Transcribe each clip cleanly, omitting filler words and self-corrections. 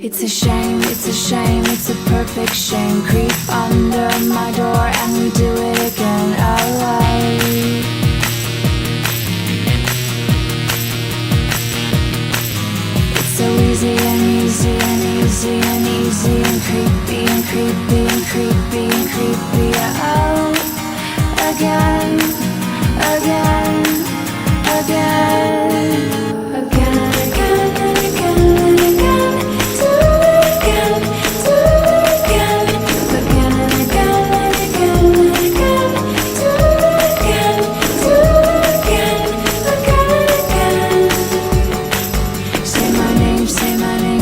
It's a shame, it's a shame, it's a perfect shame. Creep under my door and we do it again. Alright. It's so easy and easy and easy and easy and creepy and creepy and creepy and creepy. Oh, again, again, again.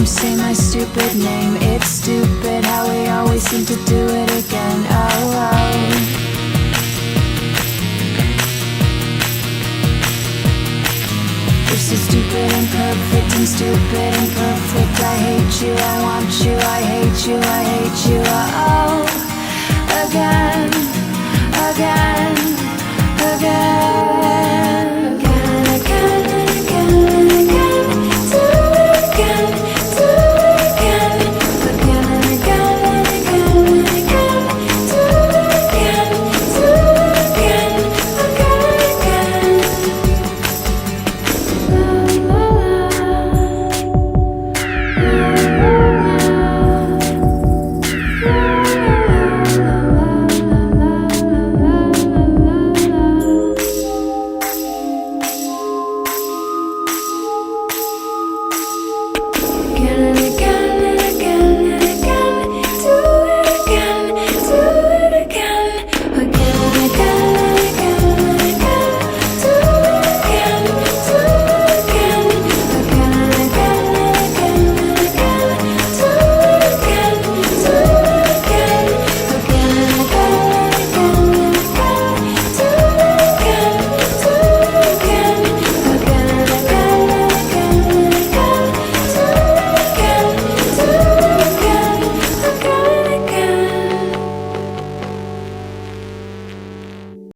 Say my stupid name. It's stupid how we always seem to do it again. Oh, oh. You're so stupid and perfect and stupid and perfect. I hate you, I want you, I hate you, I hate you. Oh, again, again, again.